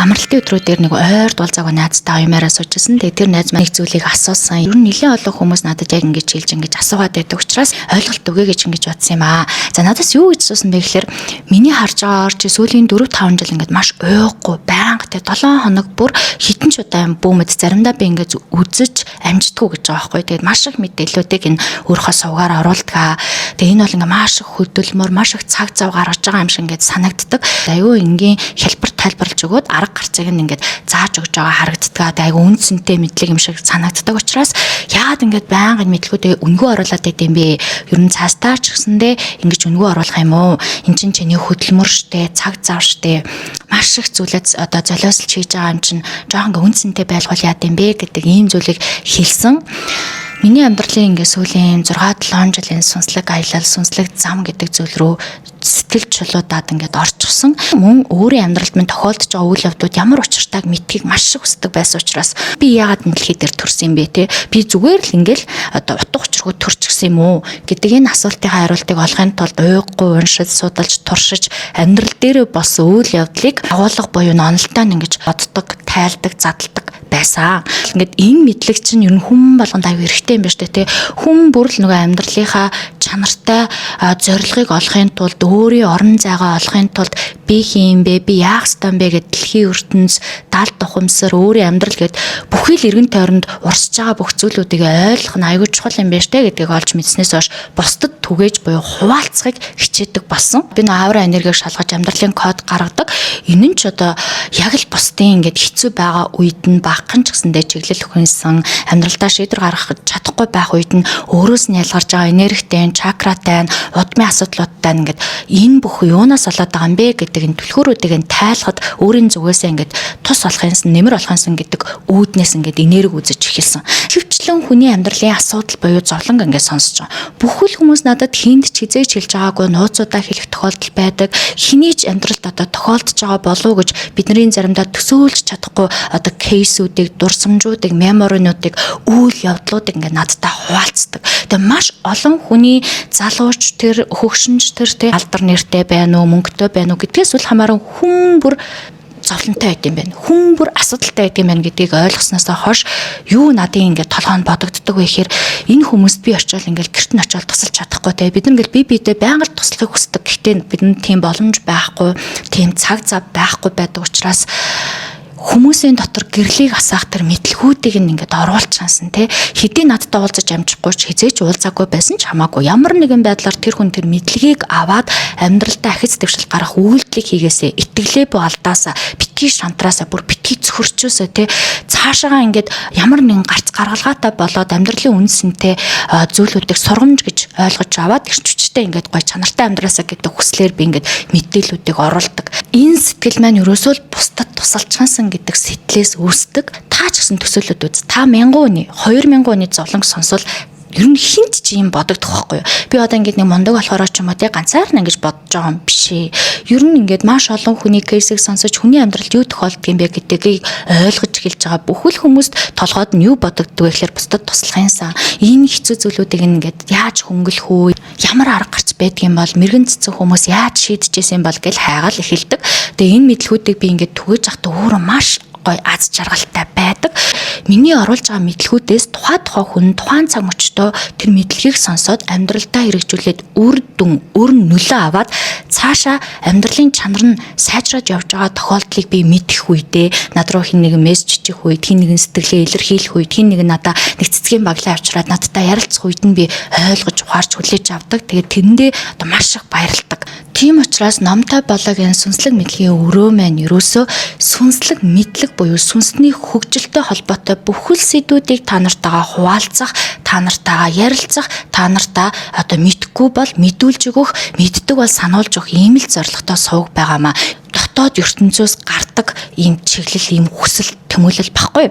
амралтын өдрүүдээр нэг ойр дулцаагүй найзтайгаа юмараа суужсэн. Тэгээ тэр найз маань нэг зүйлийг асуусан. Ер нь нэлээд олон хүмүүс надад яг ингэж хэлж ингэж асуугаад байдаг учраас ойлголт өгье гэж ингэж бодсон юм аа. За надаас юу гэж асуусан бэ гэхээр миний харж байгаагаар чи сүүлийн 4-5 жил ингэж маш уйггүй байнга тэ 7 хоног бүр хитэн ч удаан бүүмэд заримдаа би ингэж үзэж амждаггүй гэж байгаа байхгүй. Тэгээд маш их мэдээллүүдийг энэ өөрийнхөө сувгаар оруулдаг. Тэгээ энэ бол ингээ маш их хөдөлмөр, маш их цаг зав гаргаж байгаа юм шиг ингэж санагддаг. Аюу энгийн хэлбэр тайлбарлаж өгөөд арга гарцыг ингээд зааж өгж байгаа харагддаг. Айгу үнцэнтэй мэдлэг юм шиг санагддаг учраас яагаад ингээд байнгын мэдлгүүдээ өнгөө оруулаад байт юм бэ? Ер нь цаастаа ч гэсэндээ ингэж өнгөө оруулах юм уу? Эн чинь чиний хөдөлмөр штэ, цаг зав штэ. Маш их зүйлээс одоо золиослж хийж байгаа юм чинь жоохон үнцэнтэй байлгуул яад юм бэ гэдэг ийм зүйлийг хэлсэн. Миний амьдралын ингээ сүүлийн 6-7 жилийн сүнслэг аялал, сүнслэг зам гэдэг зүйл рүү сэтгэл чулуудаад ингээд орчихсон. Мөн өөрийн амьдралд минь тохиолдож байгаа үйл явдлууд ямар учиртайг мэдхийг маш их хүсдэг байсан учраас би яагаад энэ дэлхий дээр төрсөн юм бэ те? Би зүгээр л ингээл одоо утга учиргүй төрчихсөн юм уу гэдэг энэ асуултын хариултыг олохын тулд уйггүй уншиж, судалж, туршиж амьдрал дээр болсон үйл явдлыг агуулга буюу нонолтой ингэж боддог, тайлдаг, задалдаг байсан. Ингээд энэ мэдлэг чинь ер нь хүн болгонд аюу хэрэгтэй юм байна шүү дээ. Хүн бүр л нөгөө амьдралынхаа чанартай зорилгыг олохын тулд өөрийн орон зайгаа олохын тулд би хийм бэ, би яах ёстой юм бэ гэдэг дэлхийн ертөнц даалт тухамсар өөрийн амьдрал гэд бүхий л эргэн тойронд урсж байгаа бүх зүйлүүдийг ойлгох нь аюу чухал юм байна штэ гэдгийг олж мэдснээс хойш бусдад түгээж буюу хуваалцахыг хичээдэг болсон. Би нөө авра энергийг шалгаж амьдралын код гаргадаг. Энэ нь ч одоо яг л бусдын ингээд хэцүү байгаа үед нь багхан ч гэсэндээ чиглэл өгөнсөн амьдралдаа шийдвэр гаргах чадахгүй байх үед нь өөрөөс нь ялгарч байгаа энергитэй, чакратай, удмын асуудлуудтай ингээд энэ бүх юунаас болоод байгаа юм бэ гэдэг энэ түлхүүрүүдийг нь тайлахад өөрийн зүгээсээ ингээд тус болохынс нэмэр болохынс гэдэг үүднээс ингээд энерги үзэж эхэлсэн. Хөвчлэн хүний амьдралын асуудал буюу зовлон ингээд сонсож байгаа. Бүхэл хүмүүс надад хийнд ч хизээж хэлж байгаагүй нууцудаа хэлэх тохиолдол байдаг. Хэний ч амьдралд одоо тохиолдож байгаа болов уу гэж бидний заримдаа төсөөлж чадахгүй одоо кейсүүдийг, дурсамжуудыг, меморинуудыг, үйл явдлуудыг ингээд надтай хуваалцдаг. Тэгээ маш олон хүний залууч тэр, хөгшинч тэр тэ алдар нэртэй байна уу, мөнгөтэй байна уу гэдгээс үл хамааран хүн бүр зовлонтой байт юм байна. Хүн бүр асуудалтай байт юм байна гэдгийг ойлгосноос хойш юу надын ингээд толгойд бодогддог вэ гэхээр энэ хүмүүст би очиод ингээд гэрт нь очиод тусалж чадахгүй те бид нар ингээд бие биедээ байнга л туслахыг хүсдэг. Гэхдээ бидэнд тийм боломж байхгүй, тийм цаг зав байхгүй байдаг учраас хүмүүсийн дотор гэрлийг асаах тэр мэдлгүүдийг ингээд оруулчихсан те хэдий надтай уулзаж амжихгүй ч хизээч уулзаагүй байсан ч хамаагүй ямар нэгэн байдлаар тэр хүн тэр мэдлэгийг аваад амьдралдаа ахиц дэвшил гарах үйлдэлийг хийгээсэ итгэлээ бо алдаасаа битгий шантраасаа бүр битгий цөхөрчөөсөө те цаашаагаа ингээд ямар нэгэн гарц гаргалгаатай болоод амьдралын үнсэнтэй зүйлүүдийг сургамж гэж ойлгож аваад их хүчтэй ингээд гой чанартай амьдраасаа гэдэг хүслээр би ингээд мэдээллүүдийг оруулдаг. Энэ сэтгэл маань ерөөсөө бусдад тусалчихсан гэдэг сэтлээс үүсдэг. Та ч гэсэн төсөөлөд үз. Та 1000 хүний 2000 хүний зовлонг сонсвол ер нь хинт ч юм бодогдох байхгүй юу? Би одоо ингээд нэг мундаг болохоор ч юм уу тий ганцаарна ингэж бодож байгаа юм биш ээ. Ер нь ингээд маш олон хүний кейсийг сонсож хүний амьдралд юу тохиолддог юм бэ гэдгийг ойлгож эхэлж байгаа бүхэл хүмүүст толгойд нь юу бодогддог вэ гэхээр бусдад туслахынсаа энэ хэцүү зүйлүүдийг ингээд яаж хөнгөлөх үү? Ямар арга гарч байдаг юм бол мэрэгэн цэцэн хүмүүс яаж шийдэж ийсэн бол гэж хайгаал эхэлдэг. Тэгээ энэ мэдлгүүдийг би ингээд түгэж авах өөрөө маш гой аз жаргалтай байдаг. Миний оруулж байгаа мэдлгүүдээс тухайн хүн тухайн цаг мөчтөө тэр мэдлэгийг сонсоод амьдралдаа хэрэгжүүлээд үр нөлөө аваад цаашаа амьдралын чанар нь сайжраад явж байгаа тохиолдлыг би мэдэх үедээ над руу хин нэгэн мессеж хийх үед, хин нэгэн сэтгэлээ илэрхийлэх үед, хин нэгэн надаа нэг цэцгийн баглаа авчираад надтай ярилцах үед нь би ойлгож ухаарч хүлээж авдаг. Тэгээд тэрэндээ одоо маш их баярлдаг. Тийм учраас номтой болоогийн сүнслэг мэдлэгийн өрөө маань ерөөсөө сүнслэг мэдлэг буюу сүнсний хөгжилтэй холбоотой бүхэл сэдвүүдийг та нартайгаа хуваалцах, та нартайгаа ярилцах, та нартаа одоо мэдхгүй бол мэдүүлж өгөх, мэддэг бол сануулж өгөх ийм л зорилготой сувг байгаамаа. Дотоод ертөнцөөс гардаг ийм чиглэл, ийм хүсэл, тэмүүлэл баггүй.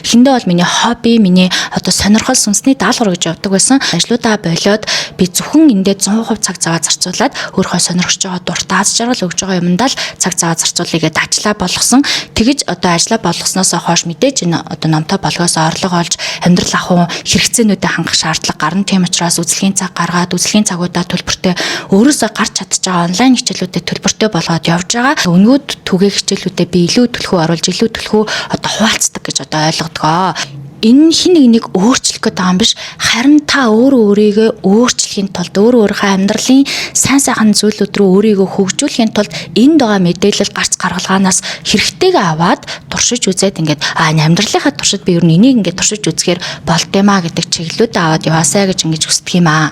Эхэндээ бол миний хобби, миний одоо сонирхол сүнсний даалгавар гэж явдаг байсан. Ажлуудаа болоод би зөвхөн эндээ 100% цаг зав зарцуулаад өөрийнхөө сонирхож байгаа дуртай аз жаргал өгж байгаа юмдаа л цаг зав зарцуулъя гэдээ ажлаа болгосон. Тэгэж одоо ажлаа болгосноос хойш мэдээж энэ одоо номтой болгоос орлого олж амьдрал ахуй хэрэгцээнүүдэд хангах шаардлага гарна. Тийм учраас үзлэгийн цаг гаргаад үзлэгийн цагуудаа төлбөртэй өөрөөсөө гарч чадж байгаа онлайн хичээлүүдэд төлбөртэй болгоод явж байгаа. Өнгөд түгээ хичээлүүдэд би илүү төлхөө оруулж илүү төлхөө одоо хуваалцдаг гэж одоо ойлгодгоо. Энэ хин нэг өөрчлөх гэдэг юм биш, харин та өөрийгөө өөрчлөхийн тулд өөрийнхөө амьдралын сайн сайхан зүйлүүд рүү өөрийгөө хөгжүүлэхийн тулд энд байгаа мэдээлэл гарц гаргалгаанаас хэрэгтэйгээ аваад туршиж үзээд ингээд амьдралынхаа туршид би ер нь энийг ингээд туршиж үзэхээр болдгиймаа гэдэг чиглэлүүд аваад яваасаа гэж ингэж хүсдэг юм аа.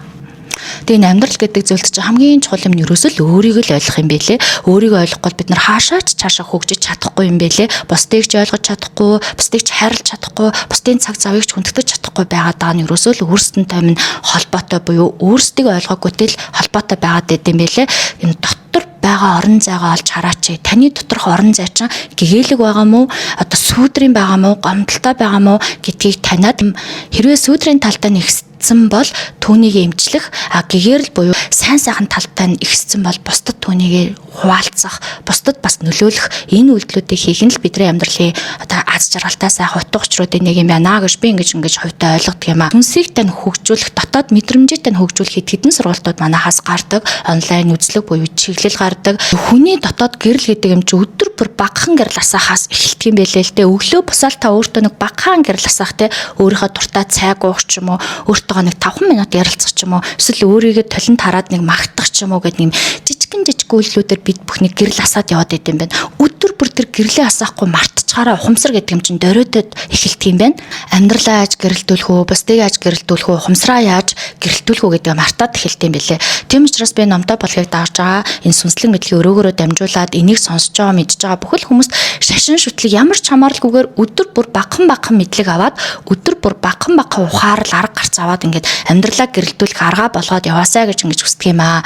Тэгээ амьдрал гэдэг зүйлд чинь хамгийн чухал юм нь ерөөсөө л өөрийгөө л ойлгох юм байлээ. Өөрийгөө ойлгохгүй бид нар хаашаач цаашаа хөгжиж чадахгүй юм байлээ. Бусдыг ч ойлгож чадахгүй, бусдыг ч хайрлаж чадахгүй, бусдын цаг завыг ч хүндэтгэж чадахгүй байгаад байгаа нь ерөөсөө л өөрсдөнтэй минь холбоотой буюу өөрсдийг ойлгохгүйтэй л холбоотой байгаад байд юм байлээ. Энэ дотор байгаа орон зайгаа олж хараач. Таны доторх орон зай чинь гэгээлэг байгаа мó, одоо сүүдрийн байгаа мó, гомдолтой байгаа мó гэдгийг таниад хэрвээ сүүдрийн талтай нэгссэн бол түүнийг эмчлэх, гэгээр л буюу сайн сайхан талтай нь ихссэн бол бусдад түүнийг хуваалцах, бусдад бас нөлөөлөх энэ үйлдэлүүдийг хийх нь л бидний амьдралын одоо аз жаргалтай сайхан утга учруудын нэг юм байна гэж би ингэж хувьдаа ойлгодог юм аа. Сүнсийг тань хөгжүүлэх, дотоод мэдрэмжийг тань хөгжүүлэхэд хэдэн сургалтууд манайхаас гардаг, онлайн үзлэг буюу чиглэл гардаг. Хүний дотоод гэрэл гэдэг юм чи өдөр бүр багахан гэрэл асаахаас эхэлдэг юм байлээ л дээ. Өглөө бусаал та өөртөө нэг багахан гэрэл асаах те өөрийнхөө дуртай цайг уух ч юм уу, өөртөөгөө нэг 5 минут ярилцах ч юм уу, эсвэл өөрийгөө толинд хараад нэг магтах ч юм уу гэдэг юм жижигэн үйлдэлүүдээр бид бүхний гэрэл асаад яваад идэм байна. Өдөр бүр тэр гэрлээ асаахгүй мартчихаараа ухамсар гэдэг юм чинь дөрөөдөд эхэлдэг юм байна. Амьдралаа яаж гэрэлтүүлэх үү, бусдыг яаж гэрэлтүүлэх үү, ухамсараа яаж гэрэлтүүлэх үү гэдгээ мартаад эхэлдэг юм билээ. Тийм учраас би номтой болохыг дааж байгаа энэ сүнслэг мэдлэгийг өрөөгөөрөө дамжуулаад энийг сонсож байгаа, мэдж байгаа бүхэл хүмүүст шашин шүтлэг ямар ч хамааралгүйгээр өдөр бүр багахан мэдлэг аваад өдөр бүр багахан ухаарал арга гарц аваад ингээд амьдралаа гэрэлтүүлэх аргаа болгоод яваасаа гэж ингэж хүсдэг юм аа.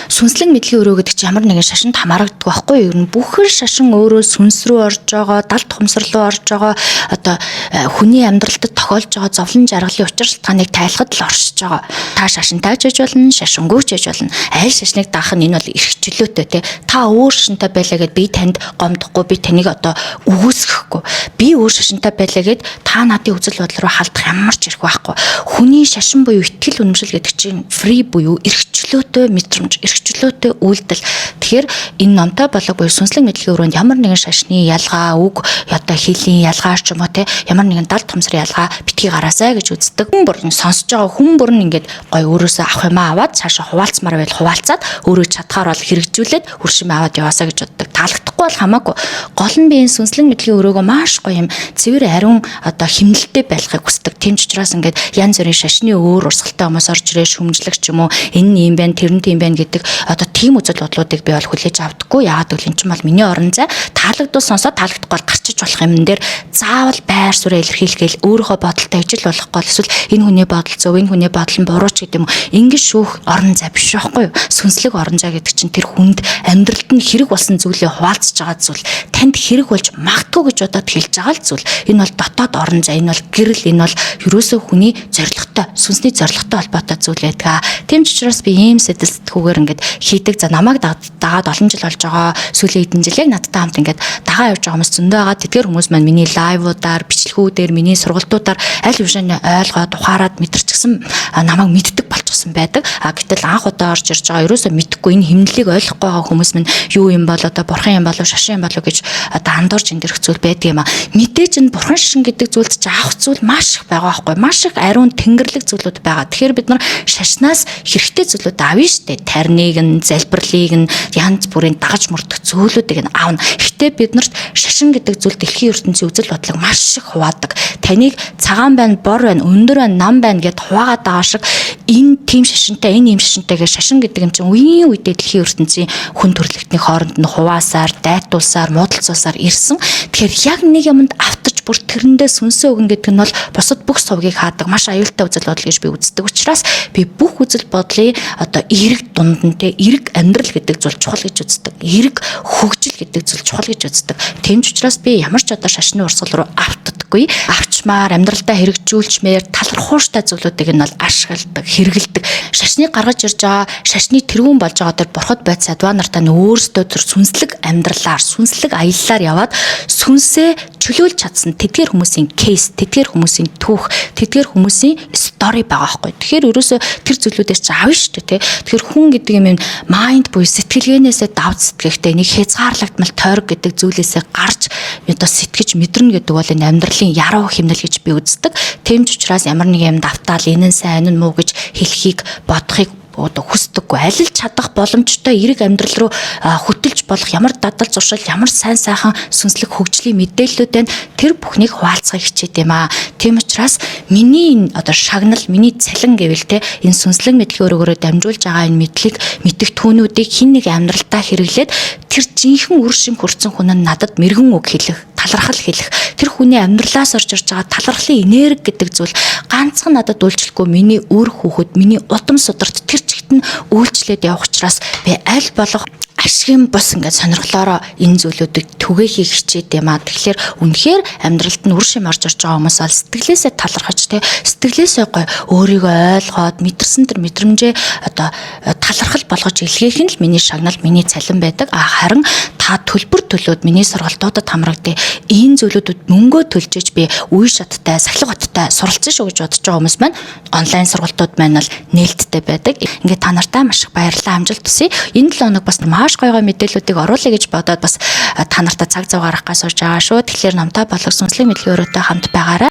Сүнслэг мэдлэгийн өрөө гэдэг чинь ямар нэгэн шашинд хамаарагддаг байхгүй юу? Ер нь бүхэл шашин өөрөө сүнс рүү орж байгаа, далд ухамсар руу орж байгаа, одоо хүний амьдралд тохиолж байгаа зовлон жаргалын учир шалтгааныг тайлахад л оршиж байгаа. Та шашинтай ч гэж болно, шашингүй ч гэж болно. Аль шашныг даах нь энэ бол эрх чөлөөтэй те. Та өөр шашинтай байлаа гэд би танд гомдохгүй, би таныг одоо үгүйсгэхгүй. Би өөр шашинтай байлаа гэд та надын үзэл бодол руу халдах ямар ч эрх байхгүй. Хүний шашин буюу итгэл үнэмшил гэдэг чинь фри буюу эрх чөлөөтэй мэдрэмж, эрх чөлөөтэй үйлдэл. Тэгэхээр энэ номтой болог буюу сүнслэг мэдлэгийн өрөөнд ямар нэгэн шашны ялгаа, үг, одоо хэлний ялгаа ч юм уу те, ямар нэгэн далд ухамсарын ялгаа битгий гараасай гэж үздэг. Хүн бүр сонсож байгаа хүн бүр нь ингээд гой өөрөөсөө авах юм аваад цаашаа хуваалцмаар байл хуваалцаад өөрөө чадхаар бол хэрэгжүүлээд хуршим аваад яваасаа гэж боддог. Таалагдахгүй бол хамаагүй. Гол нь би энэ сүнслэг мэдлэгийн өрөөгөө маш гоё юм цэвэр ариун одоо химнэлтэй байхыг хүсдэг. Тийм ч учраас ингээд янз бүрийн шашны өөр урсгалтай хүмүүс орж ирээ шүмжлэх ч юм уу, энэ юм байна, тэр нь тийм байна гэдэг одоо тийм үзэл бодлуудыг би бол хүлээж авдаггүй. Яагаад гэвэл энэ ч бол миний орон зай таалагдвал сонсоод таалагдахгүй бол гарчиж болох юм дээр заавал байр суурь илэрхийлгээл өөрийнхөө бодолтой ижил болохгүй эсвэл энэ хүний бодол зөв, энэ хүний бодол нь буруу ч гэдэг юм уу. Ингэж шүүх орон зай биш байхгүй юу? Сүнслэг орон зай гэдэг чинь тэр хүнд амьдралд нь хэрэг болсон зүйлээ хуваалцж байгаа зүйл, танд хэрэг болж магтгүй гэж бодоод хэлж байгаа л зүйл. Энэ бол дотоод орон зай, энэ бол гэрэл, энэ бол ерөөсөө хүний зоригтой, сүнсний зоригтой холбоотой зүйл байдаг. Тийм ч учраас би ийм сэтгэлсэтгүүгээр ингээд хийдэг. За намайг дагаад олон жил болж байгаа, сүүлийн хэдэн жил яг надтай хамт ингээд дагаа явж байгаа хүмүүс зөндөө байгаа. Тэдгээр хүмүүс маань миний лайвуудаар, бичлэгүүдээр, миний сургалтуудаар аль бишээ ойлгоод, ухаарад мэдэрчсэн намайг мэддэг болчихсон байдаг. Гэтэл анх удаа орж ирж байгаа ерөөсөө мэдэхгүй энэ химнэлийг ойлгохгүй байгаа хүмүүс минь юу юм бол одоо бурхан юм болов, шашин юм болов гэж одоо андуурж эндэрх зүйл байдаг юм аа. Мэдээж энэ бурхан шашин гэдэг зүйлд ч авах зүйл маш их байгаа байхгүй. Маш их ариун тэнгэрлэг зүйлүүд байгаа. Тэгэхээр бид нар шашнаас хэрэгтэй зүйлүүд авна штэ. Тарныг нь, залбирлыг нь, янз бүрийн дагаж мөрдөх зүйлүүдийг нь аавна. Гэхдээ биднэрт шашин гэдэг зүйл дэлхийн ертөнцийн үзэл бодлого маш их хуваадаг. Таныг цагаан байна, бор байна, өндөр байна, нам байна гэд хуваагаад байгаа шиг энэ тийм шашинтай, энэ юм шашинтай гэж шашин гэдэг юм чинь үеийн үедээ дэлхийн ертөнцийн хүн төрөлхтний хооронд нь хуваасаар, дайтуулсаар, муудалцуулсаар ирсэн. Тэгэхээр яг нэг юмд автаж бүр тэрэндээ сүнсөө өгнө гэдэг нь бол бусад бүх сувгийг хаадаг маш аюултай үзэл бодол гэж би үздэг учраас би бүх үзэл бодлын одоо эерэг дунд нь те эерэг амьдрал гэдэг зүйл чухал гэж үздэг. Эерэг хөгжил гэдэг зүйл чухал гэж үздэг. Тийм ч учраас би ямар ч одоо шашны урсгал руу автдаггүй. байхгүй авчмаар амьдралдаа хэрэгжүүлчмээр талархууштай зүйлүүдийг нь бол ашигладаг, хэрэгэлдэг. Шашныг гаргаж ирж байгаа, шашны тэрүүн болж байгаа тэр бурхад байц адва нартаа өөрсдөө тэр сүнслэг амьдралаар, сүнслэг аяллаар яваад сүнсээ чөлөөлж чадсан тэдгээр хүмүүсийн кейс, тэдгээр хүмүүсийн түүх, тэдгээр хүмүүсийн стори байгаа байхгүй. Тэгэхээр ерөөсөө тэр зүйлүүдээс ч аавна шүү дээ, тий. Тэгэхээр хүн гэдэг юм майнд буюу сэтгэлгээнээсээ давд сэтгэхтэй нэг хязгаарлагдмал тойрог гэдэг зүйлээсээ гарч одоо сэтгэж мэдрэнэ гэдэг бол энэ амьдралын яруу хэмнэл гэж би үздэг. Тэмч учраас ямар нэг юм давтаал энэ нь сайн энэ нь муу гэж хэлхийг бодохыг хүсдэггүй. Аль л чадах боломжтой эрэг амьдрал руу хөтөлж болох ямар дадал зуршил, ямар сайн сайхан сүнслэг хөгжлийн мэдээллүүд байна. Тэр бүхнийг хуваалцахыг хичээд юм аа. Тийм учраас миний одоо шагнал, миний цалин гэвэл те энэ сүнслэг мэдлэгийн өрөөгөөрөө дамжуулж байгаа энэ мэдлэг, мэдих түүнүүдийг хин нэг амьдралтаа хэрэглээд тэр жинхэнэ үр шим хүрсэн хүн нь надад мэрэгэн үг хэлэх, талархал хэлэх, тэр хүний амьдралаас орж ирж байгаа талархлын энерги гэдэг зүйл ганцхан надад үйлчлэхгүй миний үр хүүхэд, миний удам сударт тэр чигт нь үйлчлээд явах учраас би аль болох ашигын бус ингээд сонирхлоороо энэ зүйлүүдийг түгээхийг хичээд юм аа. Тэгэхээр үнэхээр амьдралд нь үр шим орж ирж байгаа хүмүүс бол сэтгэлээсээ талархаж те сэтгэлээсээ гой өөрийгөө ойлгоод мэдэрсэн тэр мэдрэмжээ одоо талархал болгож илгээх нь л миний шагнал, миний цалин байдаг. Харин та төлбөр төлөөд миний сургалтуудад хамрагдъя. Энэ зүйлүүдэд мөнгөө төлжээж би үе шаттай, сахилга баттай суралцсан шүү гэж бодож байгаа хүмүүс маань онлайн сургалтууд маань бол нээлттэй байдаг. Ингээд та нартай маш их баярлалаа, амжилт хүсье. Энэ 7 хоног бас маш гоё мэдээллүүдийг оруулъя гэж бодоод бас та нартай цаг зав гаргах гас урж байгаа шүү. Тэгэхээр намтай болох сүнслэг мэдлэгийн өрөөтэй хамт байгаарай.